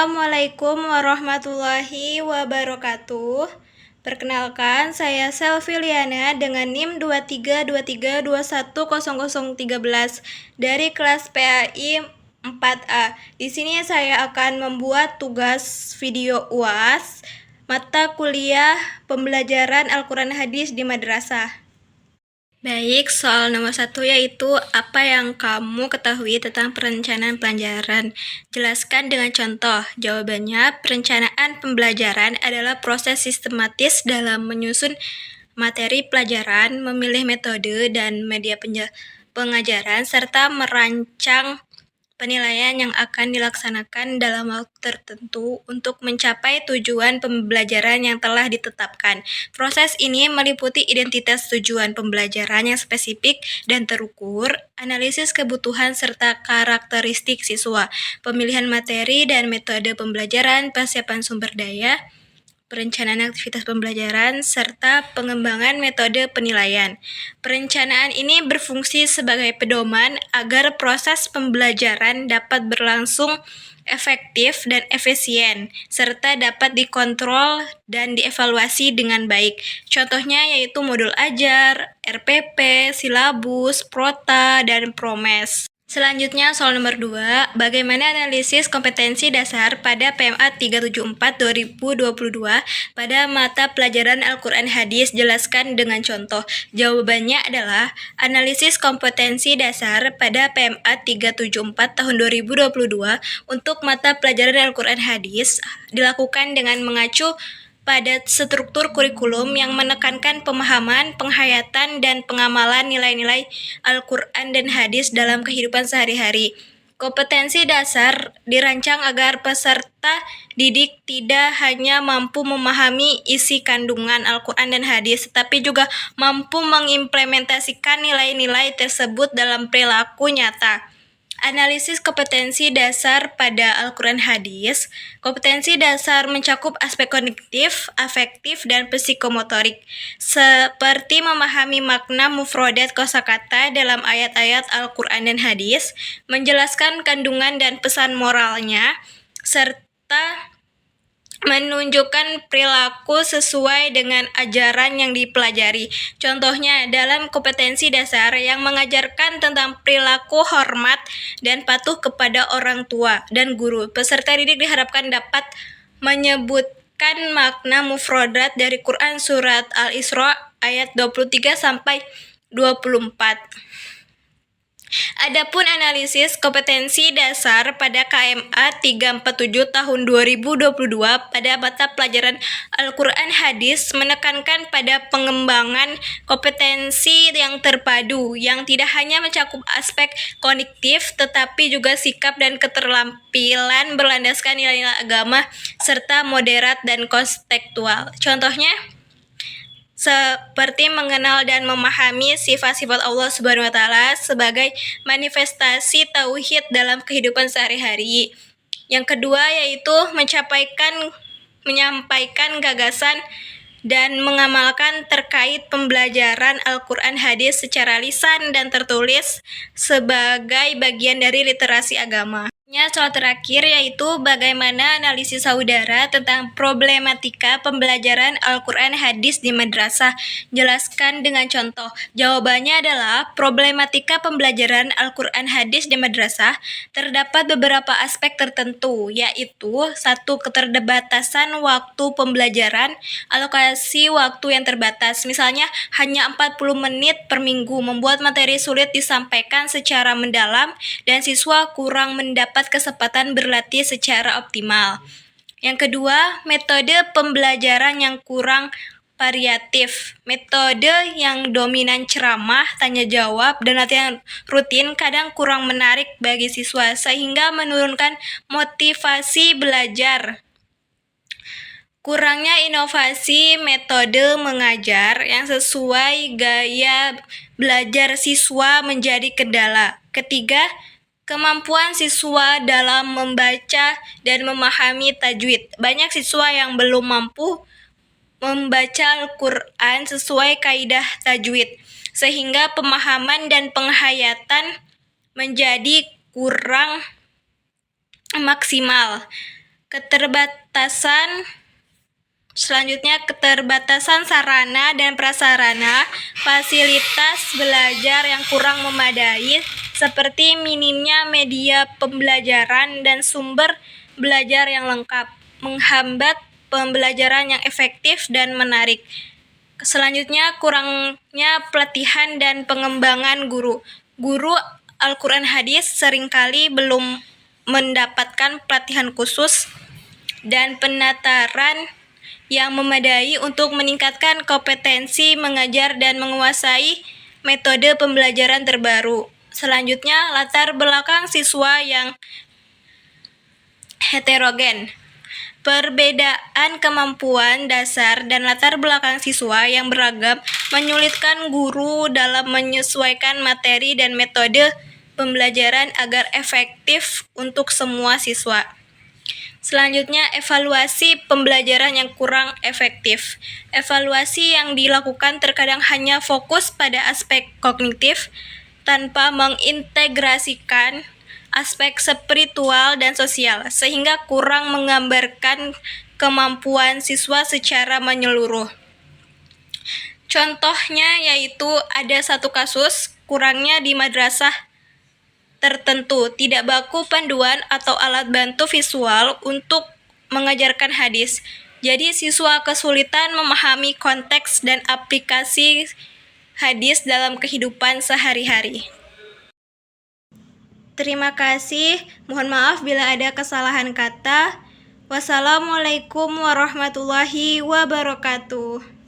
Assalamualaikum warahmatullahi wabarakatuh. Perkenalkan, saya Selviliana dengan NIM 2323210013 dari kelas PAI 4A. Di sini saya akan membuat tugas video UAS mata kuliah pembelajaran Al-Quran Hadis di madrasah. Baik, soal nomor 1 yaitu apa yang kamu ketahui tentang perencanaan pelajaran? Jelaskan dengan contoh. Jawabannya, perencanaan pembelajaran adalah proses sistematis dalam menyusun materi pelajaran, memilih metode dan media pengajaran, serta merancang penilaian yang akan dilaksanakan dalam waktu tertentu untuk mencapai tujuan pembelajaran yang telah ditetapkan. Proses ini meliputi identitas tujuan pembelajaran yang spesifik dan terukur, analisis kebutuhan serta karakteristik siswa, pemilihan materi dan metode pembelajaran, persiapan sumber daya, perencanaan aktivitas pembelajaran, serta pengembangan metode penilaian. Perencanaan ini berfungsi sebagai pedoman agar proses pembelajaran dapat berlangsung efektif dan efisien, serta dapat dikontrol dan dievaluasi dengan baik. Contohnya yaitu modul ajar, RPP, silabus, prota, dan promes. Selanjutnya, soal nomor 2, bagaimana analisis kompetensi dasar pada PMA 374 2022 pada mata pelajaran Al-Quran Hadis? Jelaskan dengan contoh. Jawabannya adalah analisis kompetensi dasar pada PMA 374 tahun 2022 untuk mata pelajaran Al-Quran Hadis dilakukan dengan mengacu pada struktur kurikulum yang menekankan pemahaman, penghayatan, dan pengamalan nilai-nilai Al-Quran dan Hadis dalam kehidupan sehari-hari. Kompetensi dasar dirancang agar peserta didik tidak hanya mampu memahami isi kandungan Al-Quran dan Hadis, tetapi juga mampu mengimplementasikan nilai-nilai tersebut dalam perilaku nyata. Analisis kompetensi dasar pada Al-Quran Hadis. Kompetensi dasar mencakup aspek kognitif, afektif, dan psikomotorik, seperti memahami makna mufradat kosakata dalam ayat-ayat Al-Quran dan Hadis, menjelaskan kandungan dan pesan moralnya, serta menunjukkan perilaku sesuai dengan ajaran yang dipelajari. Contohnya, dalam kompetensi dasar yang mengajarkan tentang perilaku hormat dan patuh kepada orang tua dan guru, peserta didik diharapkan dapat menyebutkan makna mufradat dari Quran Surat Al-Isra ayat 23 sampai 24. Adapun analisis kompetensi dasar pada KMA 347 tahun 2022 pada mata pelajaran Al-Quran Hadis menekankan pada pengembangan kompetensi yang terpadu yang tidak hanya mencakup aspek kognitif tetapi juga sikap dan keterampilan berlandaskan nilai-nilai agama serta moderat dan kontekstual. Contohnya seperti mengenal dan memahami sifat-sifat Allah Subhanahu wa taala sebagai manifestasi tauhid dalam kehidupan sehari-hari. Yang kedua yaitu menyampaikan gagasan dan mengamalkan terkait pembelajaran Al-Quran Hadis secara lisan dan tertulis sebagai bagian dari literasi agama. Soal terakhir yaitu bagaimana analisis saudara tentang problematika pembelajaran Al-Quran Hadis di madrasah. Jelaskan dengan contoh. Jawabannya adalah problematika pembelajaran Al-Quran Hadis di madrasah terdapat beberapa aspek tertentu, yaitu 1. Keterbatasan waktu pembelajaran, alokasi waktu yang terbatas. Misalnya hanya 40 menit per minggu membuat materi sulit disampaikan secara mendalam dan siswa kurang mendapat kesempatan berlatih secara optimal. Yang kedua, metode pembelajaran yang kurang variatif. Metode yang dominan ceramah, tanya jawab, dan latihan rutin kadang kurang menarik bagi siswa sehingga menurunkan motivasi belajar. Kurangnya inovasi metode mengajar yang sesuai gaya belajar siswa menjadi kendala. Ketiga, kemampuan siswa dalam membaca dan memahami tajwid. Banyak siswa yang belum mampu membaca Al-Quran sesuai kaidah tajwid, sehingga pemahaman dan penghayatan menjadi kurang maksimal. Keterbatasan sarana dan prasarana, fasilitas belajar yang kurang memadai, seperti minimnya media pembelajaran dan sumber belajar yang lengkap, menghambat pembelajaran yang efektif dan menarik. Selanjutnya, kurangnya pelatihan dan pengembangan guru. Guru Al-Quran Hadis seringkali belum mendapatkan pelatihan khusus dan penataran yang memadai untuk meningkatkan kompetensi mengajar dan menguasai metode pembelajaran terbaru. Selanjutnya, latar belakang siswa yang heterogen. Perbedaan kemampuan dasar dan latar belakang siswa yang beragam menyulitkan guru dalam menyesuaikan materi dan metode pembelajaran agar efektif untuk semua siswa. Selanjutnya, evaluasi pembelajaran yang kurang efektif. Evaluasi yang dilakukan terkadang hanya fokus pada aspek kognitif tanpa mengintegrasikan aspek spiritual dan sosial, sehingga kurang menggambarkan kemampuan siswa secara menyeluruh. Contohnya yaitu ada satu kasus kurangnya di madrasah tertentu tidak baku panduan atau alat bantu visual untuk mengajarkan hadis. Jadi siswa kesulitan memahami konteks dan aplikasi hadis dalam kehidupan sehari-hari. Terima kasih. Mohon maaf bila ada kesalahan kata. Wassalamualaikum warahmatullahi wabarakatuh.